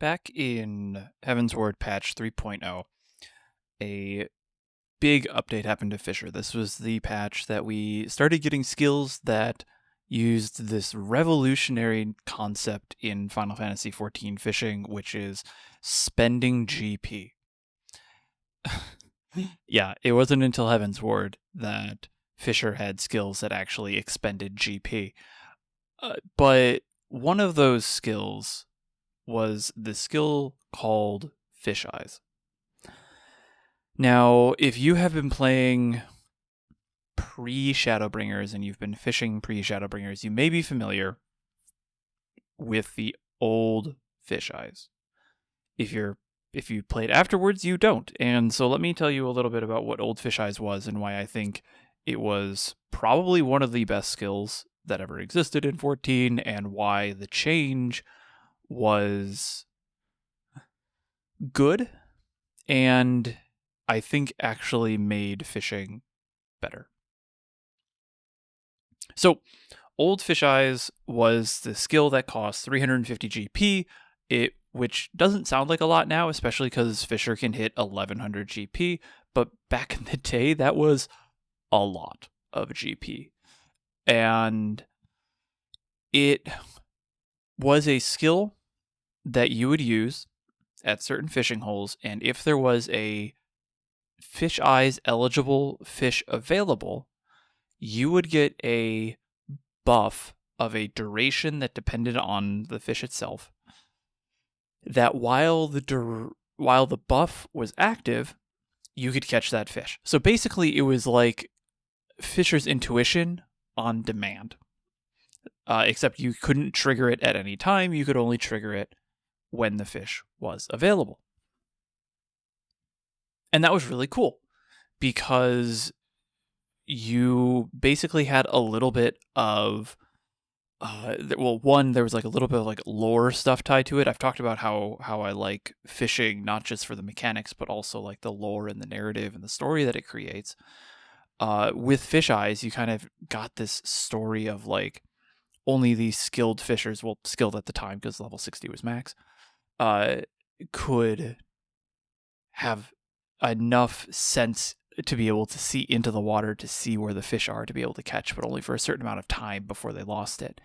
Back in 𝘊𝘰𝘭 patch 3.0, a big update happened to Fisher. This was the patch that we started getting skills that used this revolutionary concept in Final Fantasy XIV fishing, which is spending GP. Yeah, it wasn't until 𝘊𝘰𝘭 that Fisher had skills that actually expended GP. But one of those skills was the skill called Fish Eyes. Now, if you have been playing pre-Shadowbringers and you've been fishing pre-Shadowbringers, you may be familiar with the old Fish Eyes. If you played afterwards, you don't. And so let me tell you a little bit about what old Fish Eyes was and why I think it was probably one of the best skills that ever existed in 14, and why the change was good and I think actually made fishing better. So, old Fish Eyes was the skill that cost 350 GP, which doesn't sound like a lot now, especially because Fisher can hit 1100 GP, but back in the day, that was a lot of GP. And it was a skill that you would use at certain fishing holes, and if there was a Fish Eyes eligible fish available, you would get a buff of a duration that depended on the fish itself, that while the buff was active, you could catch that fish. So basically, it was like Fisher's intuition on demand. Except you couldn't trigger it at any time, you could only trigger it when the fish was available. And that was really cool, because you basically had a little bit of, there was like a little bit of like lore stuff tied to it. I've talked about how I like fishing, not just for the mechanics, but also like the lore and the narrative and the story that it creates. With Fish Eyes, you kind of got this story of like, only these skilled fishers, well, skilled at the time because level 60 was max, could have enough sense to be able to see into the water to see where the fish are to be able to catch, but only for a certain amount of time before they lost it.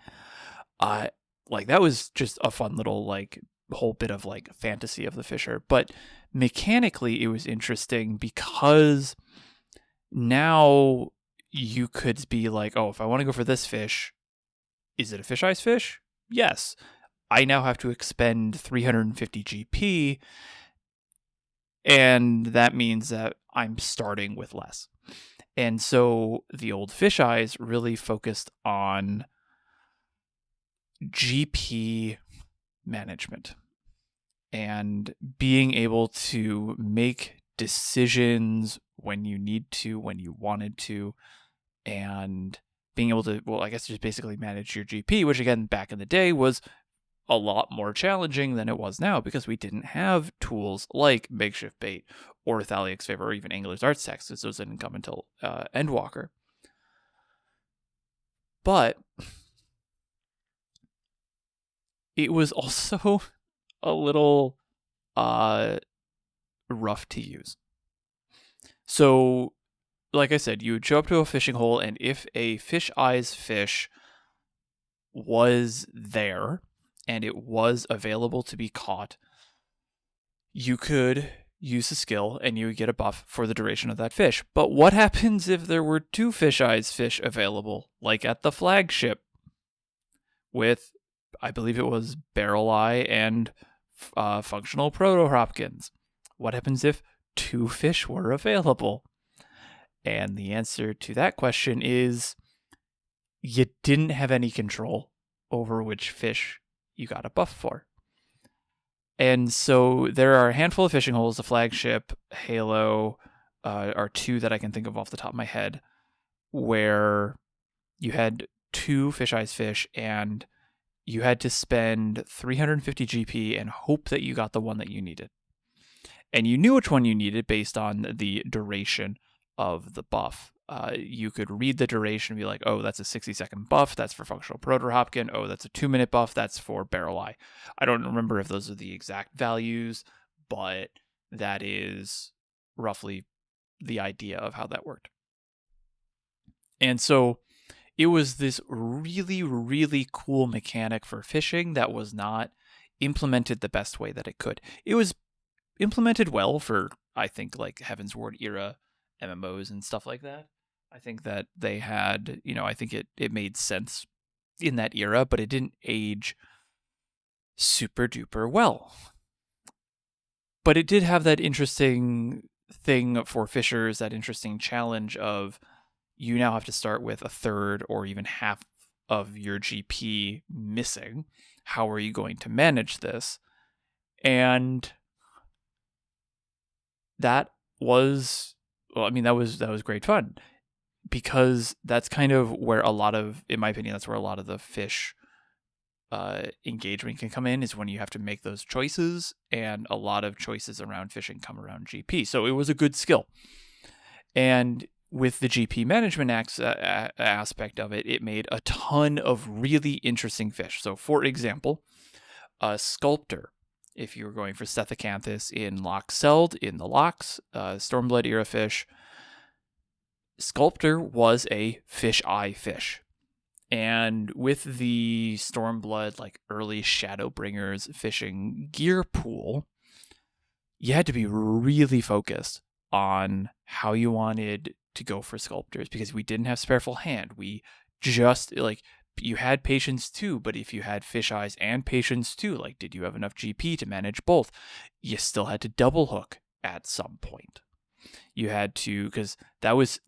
Like that was just a fun little like whole bit of like fantasy of the fisher. But mechanically, it was interesting because now you could be like, oh, if I want to go for this fish, is it a Fish Eyes fish? Yes. I now have to expend 350 GP, and that means that I'm starting with less. And so the old Fish Eyes really focused on GP management and being able to make decisions when you need to, when you wanted to, and being able to, well, I guess just basically manage your GP, which again, back in the day was a lot more challenging than it was now because we didn't have tools like Makeshift Bait or Thalia's Favor or even Angler's Arts Text, because those didn't come until Endwalker. But it was also a little rough to use. So, like I said, you would show up to a fishing hole, and if a Fish Eyes fish was there and it was available to be caught, you could use the skill and you would get a buff for the duration of that fish. But what happens if there were two Fish Eyes fish available, like at the flagship, with, I believe it was Barrel Eye and Functional Proto-Hopkins? What happens if two fish were available? And the answer to that question is you didn't have any control over which fish you got a buff for. And so there are a handful of fishing holes. The flagship, Halo, are two that I can think of off the top of my head, where you had two Fish Eyes fish and you had to spend 350 GP and hope that you got the one that you needed. And you knew which one you needed based on the duration of the buff. you could read the duration and be like, oh, that's a 60-second buff. That's for functional Proto-Hopkin. Oh, that's a 2-minute buff. That's for Barrel Eye. I don't remember if those are the exact values, but that is roughly the idea of how that worked. And so it was this really, really cool mechanic for fishing that was not implemented the best way that it could. It was implemented well for, I think, like Heaven's Ward era MMOs and stuff like that. I think that they had, I think it made sense in that era, but it didn't age super duper well. But it did have that interesting thing for fishers, that interesting challenge of you now have to start with a third or even half of your GP missing. How are you going to manage this? And that was, that was great fun, because that's kind of where a lot of, in my opinion, that's where a lot of the fish engagement can come in, is when you have to make those choices, and a lot of choices around fishing come around GP. So it was a good skill. And with the GP management aspect of it, it made a ton of really interesting fish. So for example, a sculptor, if you were going for Stethacanthus in Lochseld, in the Lochs, Stormblood era fish, Sculptor was a fish eye fish. And with the Stormblood, like early Shadowbringers fishing gear pool, you had to be really focused on how you wanted to go for sculptors, because we didn't have Spareful Hand. We just, like, you had Patience too, but if you had Fish Eyes and Patience too, like, did you have enough GP to manage both? You still had to double hook at some point. You had to, because that was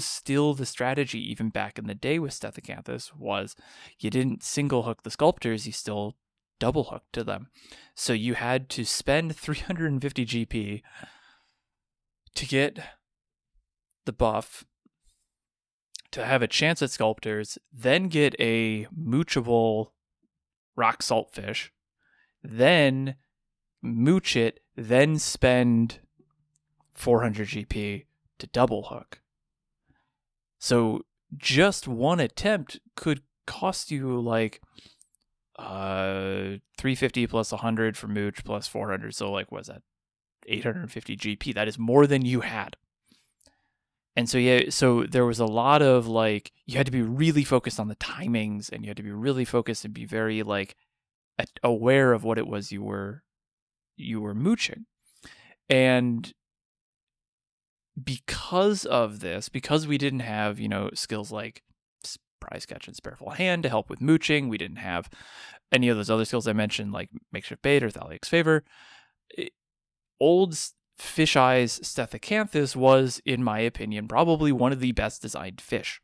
still the strategy even back in the day with Stethacanthus, was you didn't single hook the sculptors, you still double hooked to them. So you had to spend 350 GP to get the buff, to have a chance at sculptors, then get a moochable rock salt fish, then mooch it, then spend 400 GP to double hook. So just one attempt could cost you like 350 plus 100 for mooch plus 400. So like, what's that? 850 GP. That is more than you had. And so, yeah, so there was a lot of, like, you had to be really focused on the timings, and you had to be really focused and be very, like, aware of what it was you were mooching. And because of this, because we didn't have, skills like Prize Catch and Spareful Hand to help with mooching, we didn't have any of those other skills I mentioned, like Makeshift Bait or Thalia's Favor. Old Fish Eyes Stethacanthus was, in my opinion, probably one of the best designed fish.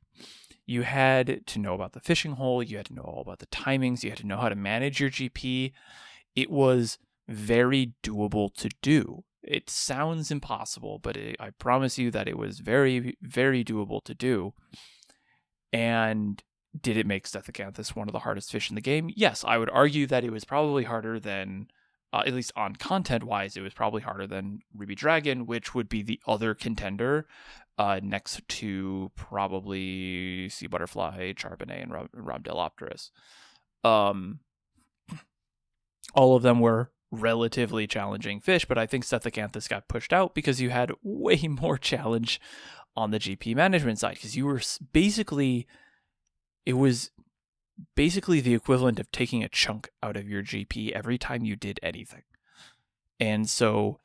You had to know about the fishing hole, you had to know all about the timings, you had to know how to manage your GP. It was very doable to do. It sounds impossible, but I promise you that it was very, very doable to do. And did it make Stethacanthus one of the hardest fish in the game? Yes, I would argue that it was probably harder than, at least on content-wise, it was probably harder than Ruby Dragon, which would be the other contender, next to probably Sea Butterfly, Charbonnet, and Rhabdelopterus. All of them were relatively challenging fish, but I think Stethacanthus got pushed out because you had way more challenge on the GP management side, because you were basically, it was basically the equivalent of taking a chunk out of your GP every time you did anything. And so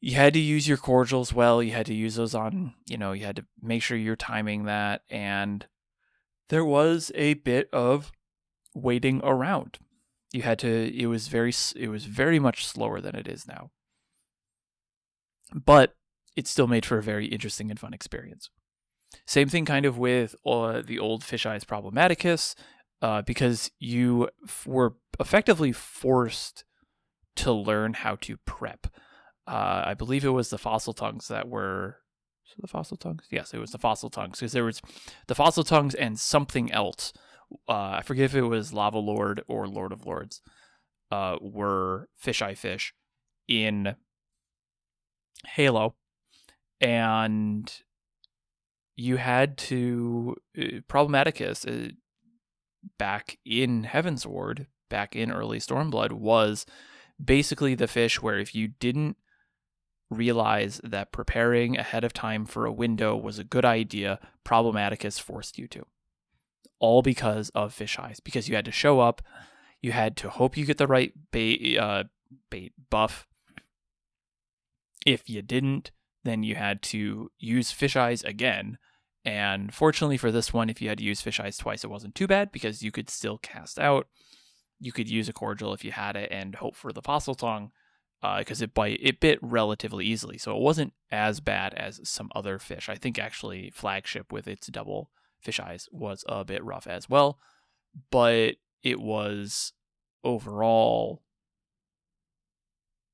you had to use your cordials well, you had to use those on, you had to make sure you're timing that, and there was a bit of waiting around. You had to, it was very much slower than it is now. But it still made for a very interesting and fun experience. Same thing kind of with the old Fish Eyes Problematicus, because you were effectively forced to learn how to prep. I believe it was the Fossil Tongues that were... So the Fossil Tongues? Yes, it was the Fossil Tongues, because there was the Fossil Tongues and something else. I forget if it was Lava Lord or Lord of Lords, were Fish Eye fish in Halo. And you had to Problematicus back in Heavensward, back in early Stormblood, was basically the fish where if you didn't realize that preparing ahead of time for a window was a good idea, Problematicus forced you to. All because of fish eyes, because you had to show up, you had to hope you get the right bait buff. If you didn't, then you had to use fish eyes again. And fortunately for this one, if you had to use fish eyes twice, it wasn't too bad because you could still cast out. You could use a cordial if you had it and hope for the fossil tongue, because it bit relatively easily. So it wasn't as bad as some other fish. I think actually Flagship with its double fish eyes was a bit rough as well, but it was overall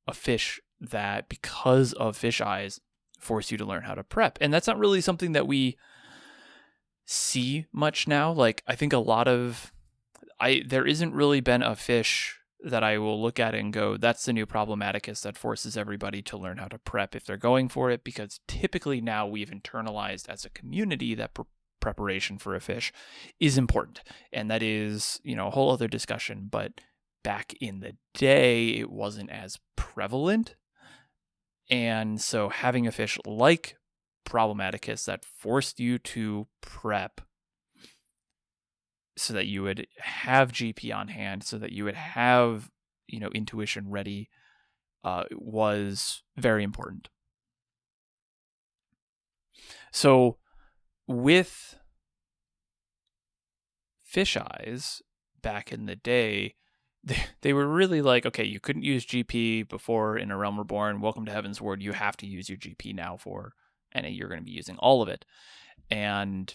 a fish that, because of fish eyes, forced you to learn how to prep. And that's not really something that we see much now. Like, I think a lot of there isn't really been a fish that I will look at and go, that's the new Problematicus that forces everybody to learn how to prep if they're going for it, because typically now we've internalized as a community that preparation for a fish is important. And that is, a whole other discussion, but back in the day, it wasn't as prevalent. And so having a fish like Problematicus that forced you to prep so that you would have GP on hand, so that you would have, intuition ready, was very important. So with fish eyes back in the day, they were really like, okay, you couldn't use GP before in A Realm Reborn. Welcome to Heavensward. You have to use your GP now and you're going to be using all of it. And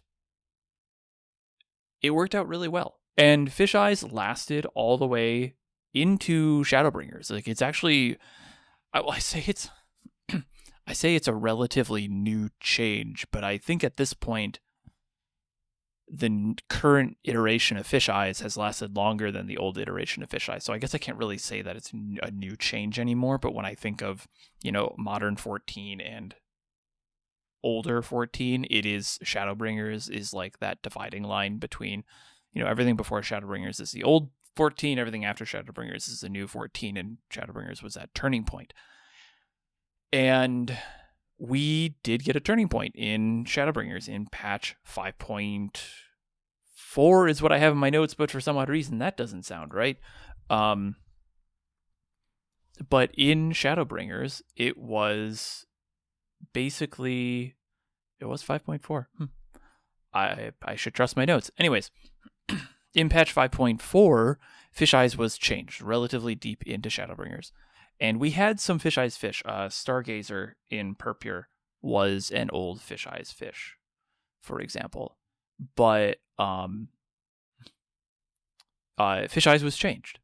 it worked out really well. And fish eyes lasted all the way into Shadowbringers. Like, it's actually, I say it's a relatively new change, but I think at this point, the current iteration of fish eyes has lasted longer than the old iteration of fish eyes. So I guess I can't really say that it's a new change anymore. But when I think of, modern 14 and older 14, it is Shadowbringers is like that dividing line between, everything before Shadowbringers is the old 14, everything after Shadowbringers is the new 14, and Shadowbringers was that turning point. And we did get a turning point in Shadowbringers in patch 5.4 is what I have in my notes, but for some odd reason that doesn't sound right. But in Shadowbringers, it was 5.4. I should trust my notes. Anyways, in patch 5.4, Fish Eyes was changed relatively deep into Shadowbringers. And we had some Fish Eyes fish. Stargazer in Purpure was an old Fish Eyes fish, for example. But Fish Eyes was changed.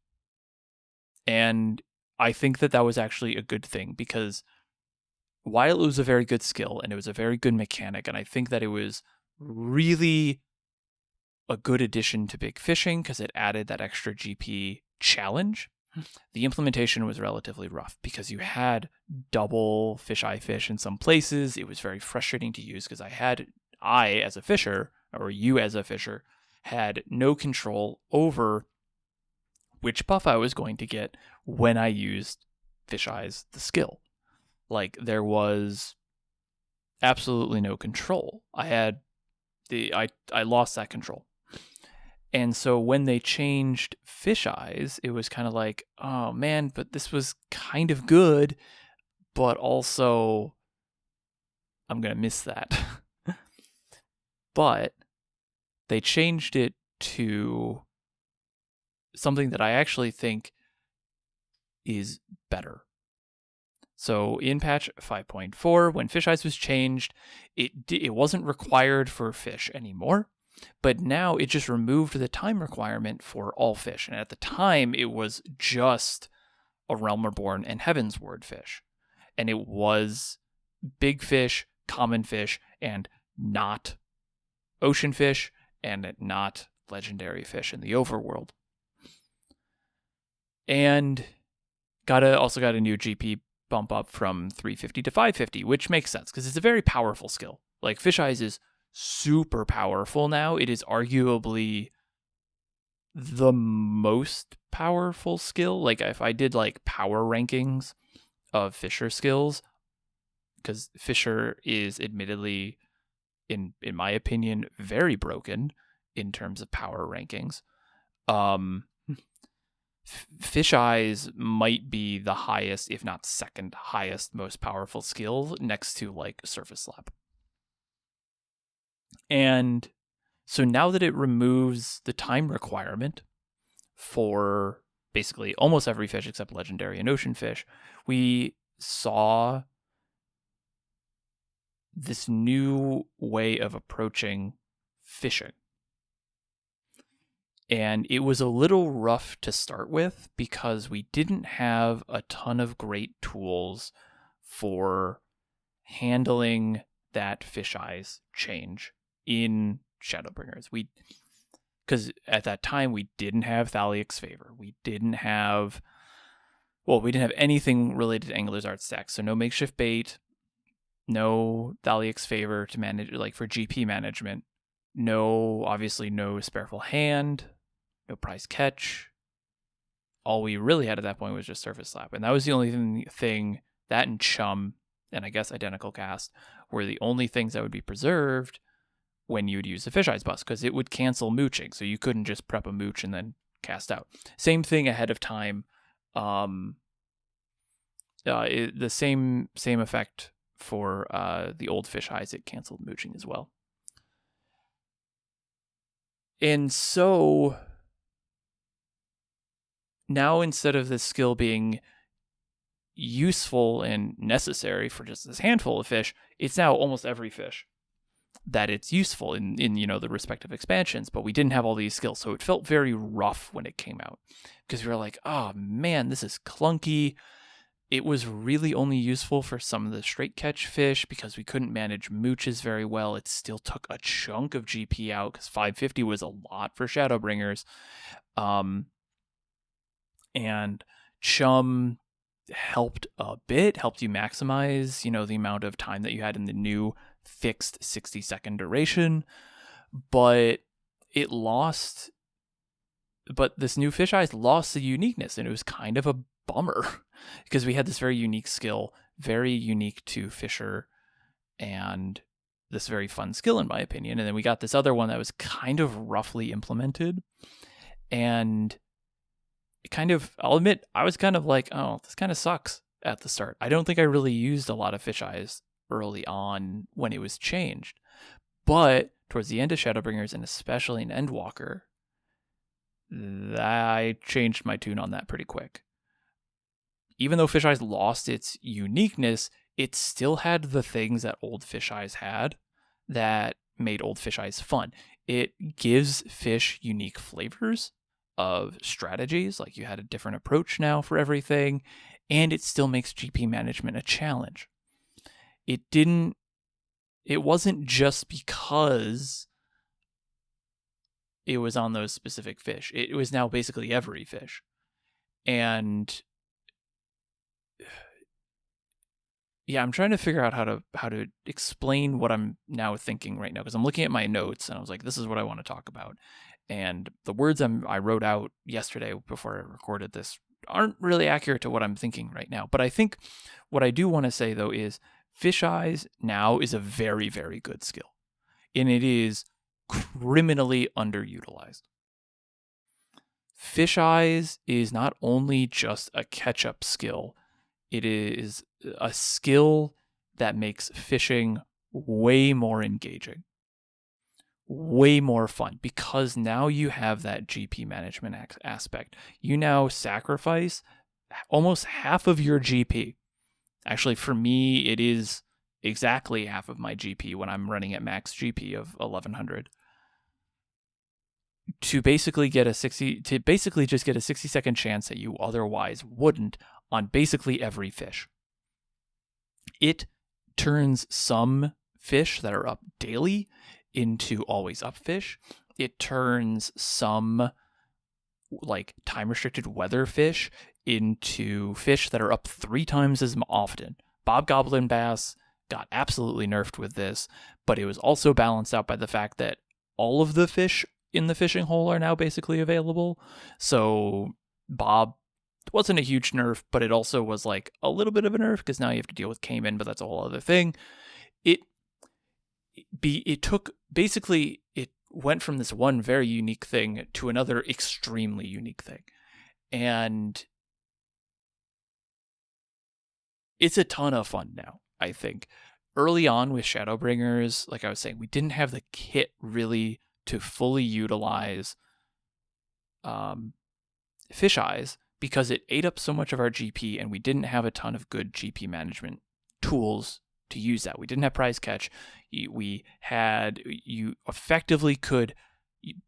And I think that was actually a good thing, because while it was a very good skill and it was a very good mechanic, and I think that it was really a good addition to big fishing because it added that extra GP challenge, the implementation was relatively rough because you had double fish eye fish in some places. It was very frustrating to use because I as a fisher, or you as a fisher, had no control over which buff I was going to get when I used Fish Eyes, the skill. Like, there was absolutely no control. I lost that control. And so when they changed Fish Eyes, it was kind of like, oh man, but this was kind of good, but also I'm going to miss that. But they changed it to something that I actually think is better. So in patch 5.4, when Fish Eyes was changed, it wasn't required for fish anymore, but now it just removed the time requirement for all fish. And at the time, it was just A Realm Reborn and Heavensward fish. And it was big fish, common fish, and not ocean fish, and not legendary fish in the overworld. And also got a new GP bump up from 350 to 550, which makes sense because it's a very powerful skill. Like, Fish Eyes is super powerful now. It is arguably the most powerful skill. Like if I did like power rankings of Fisher skills, because Fisher is admittedly, in my opinion, very broken in terms of power rankings. Fish Eyes might be the highest, if not second highest, most powerful skill next to like Surface Slap. And so now that it removes the time requirement for basically almost every fish except legendary and ocean fish, we saw this new way of approaching fishing. And it was a little rough to start with because we didn't have a ton of great tools for handling that Fish Eyes change in Shadowbringers. Because at that time we didn't have Thaliac's Favor. We didn't have anything related to Angler's Art Stack. So no makeshift bait, no Thaliac's Favor to manage, like for GP management. Obviously no Spareful Hand, no prize catch. All we really had at that point was just Surface Slap. And that was the only thing that and Chum, and I guess Identical Cast, were the only things that would be preserved when you would use the Fish Eyes bus, because it would cancel mooching. So you couldn't just prep a mooch and then cast out. Same thing ahead of time. The same effect for the old Fish Eyes. It canceled mooching as well. And so now, instead of this skill being useful and necessary for just this handful of fish, it's now almost every fish that it's useful in the respective expansions. But we didn't have all these skills, so it felt very rough when it came out, because we were like, oh man, this is clunky. It was really only useful for some of the straight catch fish because we couldn't manage mooches very well. It still took a chunk of GP out because 550 was a lot for Shadowbringers. And Chum helped a bit, helped you maximize, the amount of time that you had in the new fixed 60-second duration. But this new Fish Eyes lost the uniqueness, and it was kind of a bummer because we had this very unique skill, very unique to Fisher, and this very fun skill in my opinion. And then we got this other one that was kind of roughly implemented, and I'll admit, I was kind of like, oh, this kind of sucks at the start. I don't think I really used a lot of Fish Eyes early on when it was changed, but towards the end of Shadowbringers, and especially in Endwalker, I changed my tune on that pretty quick. Even though Fish Eyes lost its uniqueness, it still had the things that old Fish Eyes had that made old Fish Eyes fun. It gives fish unique flavors of strategies, like you had a different approach now for everything, and it still makes GP management a challenge. It wasn't just because it was on those specific fish. It was now basically every fish. And yeah, I'm trying to figure out how to explain what I'm now thinking right now, because I'm looking at my notes and I was like, this is what I want to talk about. And the words I wrote out yesterday before I recorded this aren't really accurate to what I'm thinking right now. But I think what I do want to say, though, is Fish Eyes now is a very, very good skill. And it is criminally underutilized. Fish Eyes is not only just a catch-up skill, it is a skill that makes fishing way more engaging, way more fun, because now you have that GP management aspect. You now sacrifice almost half of your GP. Actually, for me, it is exactly half of my GP when I'm running at max GP of 1100 to basically get just get a 60-second chance that you otherwise wouldn't on basically every fish. It turns some fish that are up daily into always up fish. It turns some like time restricted weather fish into fish that are up 3 times as often. Bob Goblin bass got absolutely nerfed with this, but it was also balanced out by the fact that all of the fish in the fishing hole are now basically available. So Bob wasn't a huge nerf, but it also was like a little bit of a nerf because now you have to deal with Cayman, but that's a whole other thing. It went from this one very unique thing to another extremely unique thing. And it's a ton of fun now, I think. Early on with Shadowbringers, like I was saying, we didn't have the kit really to fully utilize fish eyes because it ate up so much of our GP, and we didn't have a ton of good GP management tools to use that. We didn't have prize catch. You effectively could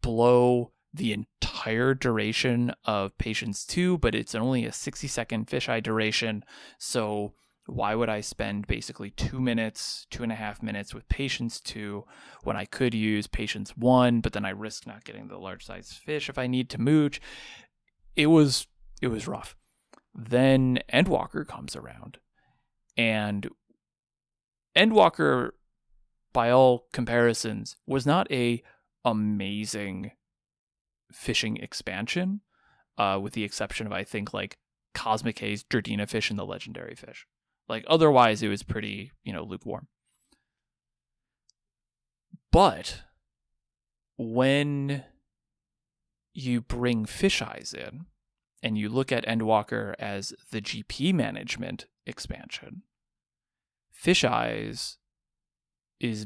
blow the entire duration of Patience 2, but it's only a 60-second fisheye duration. So why would I spend basically 2.5 minutes with Patience 2 when I could use Patience 1, but then I risk not getting the large size fish if I need to mooch? It was rough. Then Endwalker comes around, and Endwalker, by all comparisons, was not a amazing fishing expansion, with the exception of, I think, like Cosmic Haze, Durdina fish, and the legendary fish. Like, otherwise, it was pretty, lukewarm. But when you bring fish eyes in, and you look at Endwalker as the GP management expansion, Fish Eyes is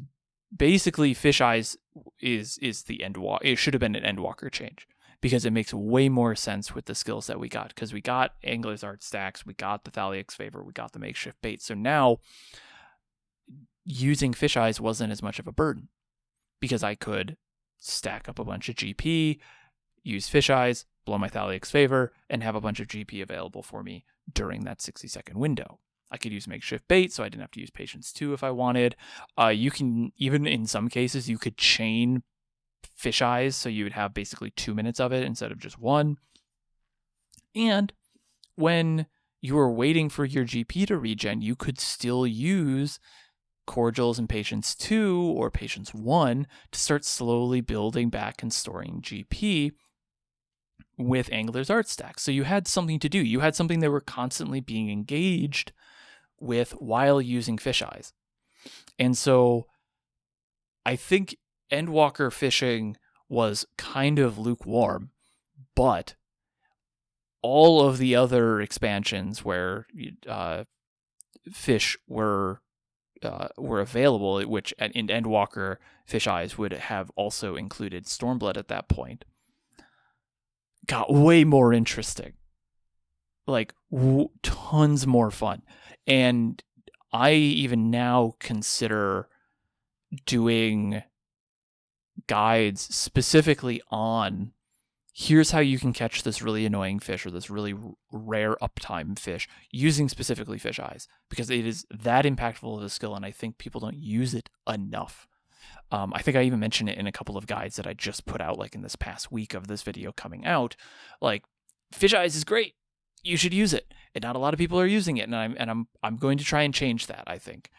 basically Fish Eyes is the Endwalker. It should have been an Endwalker change because it makes way more sense with the skills that we got, because we got Angler's Art stacks, we got the Thalia's Favor, we got the makeshift bait. So now using Fish Eyes wasn't as much of a burden because I could stack up a bunch of GP, use Fish Eyes, blow my Thalia's Favor, and have a bunch of GP available for me during that 60-second window. I could use makeshift bait, so I didn't have to use Patience 2 if I wanted. You can, even in some cases, you could chain Fish Eyes, so you would have basically 2 minutes of it instead of just 1. And when you were waiting for your GP to regen, you could still use Cordials and Patience 2 or Patience 1 to start slowly building back and storing GP with Angler's Art stack. So you had something to do. You had something that were constantly being engaged with while using Fish Eyes. And so I think Endwalker fishing was kind of lukewarm, but all of the other expansions where fish were available, which in Endwalker Fish Eyes would have also included Stormblood at that point, got way more interesting, like tons more fun. And I even now consider doing guides specifically on, here's how you can catch this really annoying fish or this really rare uptime fish using specifically Fish Eyes, because it is that impactful of a skill, and I think people don't use it enough. I think I even mentioned it in a couple of guides that I just put out, like in this past week of this video coming out. Like, Fish Eyes is great. You should use it, and not a lot of people are using it, and I'm going to try and change that. I think,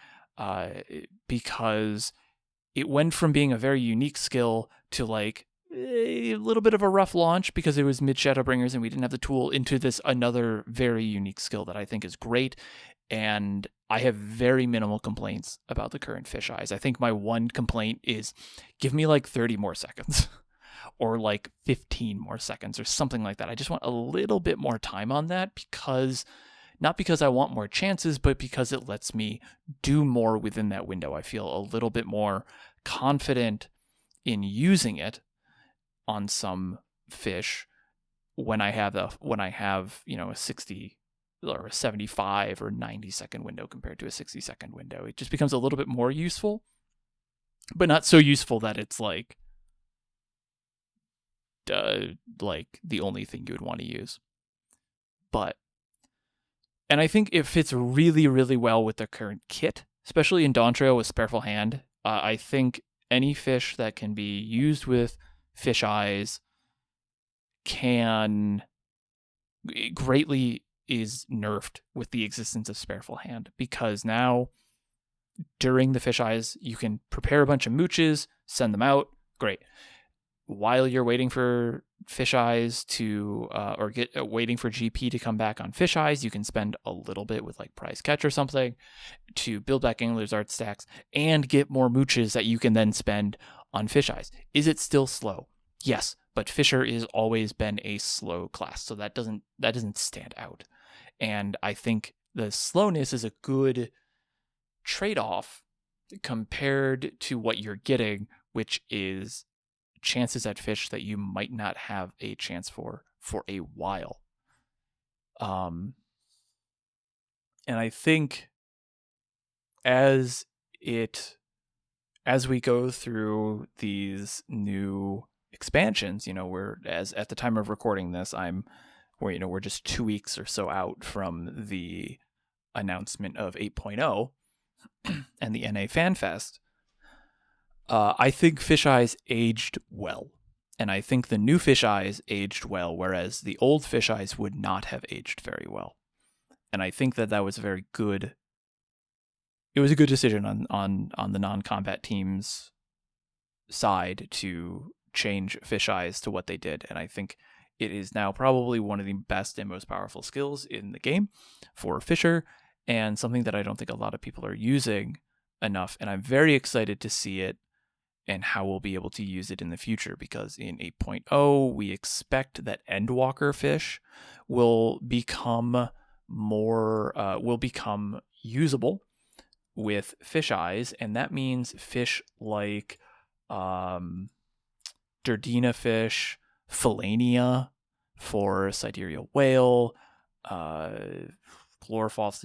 because it went from being a very unique skill to like a little bit of a rough launch because it was mid Shadowbringers and we didn't have the tool, into this another very unique skill that I think is great. And I have very minimal complaints about the current Fish Eyes. I think my one complaint is give me like 30 more seconds or like 15 more seconds or something like that. I just want a little bit more time on that, because not because I want more chances, but because it lets me do more within that window. I feel a little bit more confident in using it on some fish when I have a 60 or a 75 or 90-second window compared to a 60-second window. It just becomes a little bit more useful, but not so useful that it's like the only thing you would want to use. And I think it fits really, really well with the current kit, especially in Dawn Trail with Spareful Hand. I think any fish that can be used with Fish Eyes can greatly is nerfed with the existence of Spareful Hand, because now during the fish eyes, you can prepare a bunch of mooches, send them out. Great. While you're waiting for fish eyes to, waiting for GP to come back on fish eyes, you can spend a little bit with like prize catch or something to build back Angler's Art stacks and get more mooches that you can then spend on fish eyes. Is it still slow? Yes, but Fisher is always been a slow class, so that doesn't stand out. And I think the slowness is a good trade-off compared to what you're getting, which is chances at fish that you might not have a chance for a while. And I think as we go through these new expansions, we're at the time of recording this, we're just 2 weeks or so out from the announcement of 8.0 and the NA FanFest. I think Fish Eyes aged well, and I think the new Fish Eyes aged well, whereas the old Fish Eyes would not have aged very well. And I think that was a very good. It was a good decision on the non-combat team's side to change Fish Eyes to what they did, and I think it is now probably one of the best and most powerful skills in the game for Fisher, and something that I don't think a lot of people are using enough, and I'm very excited to see it and how we'll be able to use it in the future, because in 8.0 we expect that Endwalker fish will become usable with fish eyes, and that means fish like Durdina fish, Phalania for sidereal whale, Chlorophos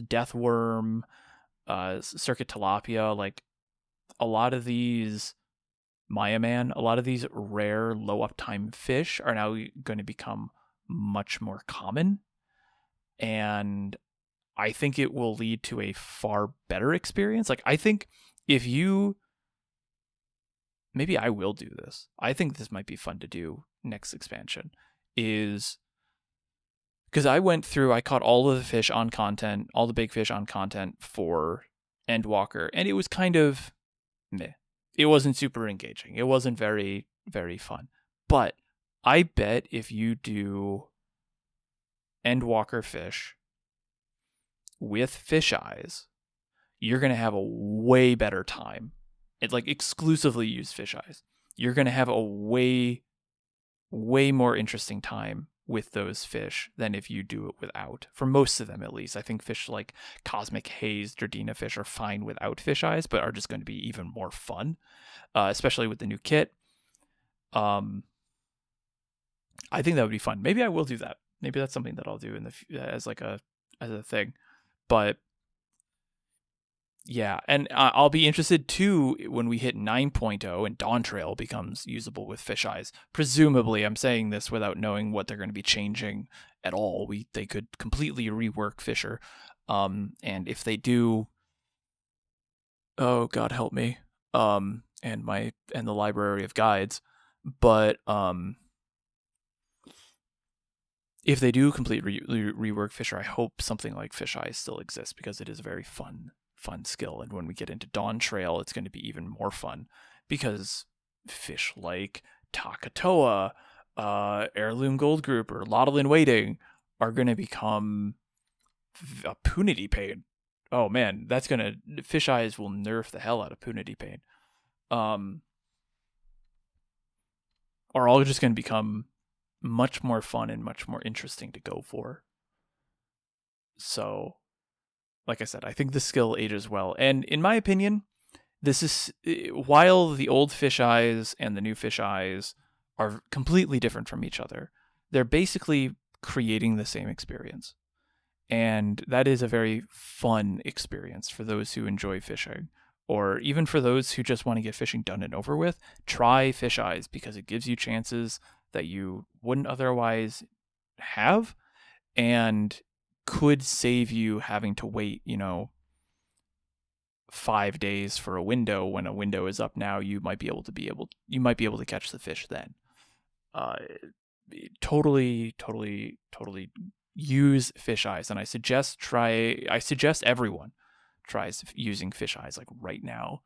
deathworm, Circuit tilapia, like a lot of these Maya Man, a lot of these rare low uptime fish are now going to become much more common, and I think it will lead to a far better experience. Like, I think maybe I will do this. I think this might be fun to do next expansion, is because I caught all of the fish on content, all the big fish on content for Endwalker, and it was kind of meh. It wasn't super engaging. It wasn't very, very fun. But I bet if you do Endwalker fish with fish eyes, you're going to have a way better time. It like exclusively use fish eyes. You're going to have a way, way more interesting time with those fish than if you do it without. For most of them, at least. I think fish like Cosmic Haze, Durdina fish are fine without fish eyes, but are just going to be even more fun, especially with the new kit. I think that would be fun. Maybe I will do that. Maybe that's something that I'll do as a thing. But yeah, and I'll be interested too when we hit 9.0 and Dawn Trail becomes usable with fish eyes. Presumably, I'm saying this without knowing what they're going to be changing at all. They could completely rework Fisher, and if they do, oh God help me, and the library of guides, but if they do completely rework Fisher, I hope something like Fish Eyes still exists, because it is a very fun skill, and when we get into Dawn Trail, it's going to be even more fun, because fish like Takatoa, Heirloom Gold Grouper, Laudelin Waiting are going to become a Punity Pain. Oh man, Fish Eyes will nerf the hell out of Punity Pain. Are all just going to become much more fun and much more interesting to go for. So, like I said, I think the skill ages well. And in my opinion, this is, while the old Fish Eyes and the new Fish Eyes are completely different from each other, they're basically creating the same experience. And that is a very fun experience for those who enjoy fishing, or even for those who just want to get fishing done and over with. Try Fish Eyes, because it gives you chances that you wouldn't otherwise have, and could save you having to wait, 5 days for a window. When a window is up now, you might be able to catch the fish then. Totally use Fish Eyes, and I suggest everyone tries using fish eyes like right now,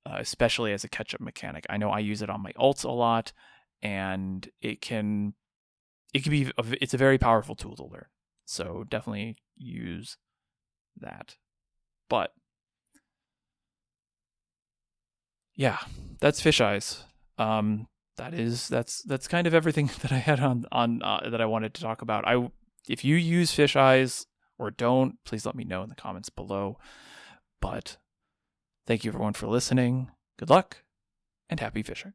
especially as a catch-up mechanic. I know I use it on my ults a lot, and it's a very powerful tool to learn. So definitely use that. But yeah, that's fish eyes. That's kind of everything that I had on that I wanted to talk about. If you use fish eyes or don't, please let me know in the comments below. But thank you everyone for listening. Good luck and happy fishing.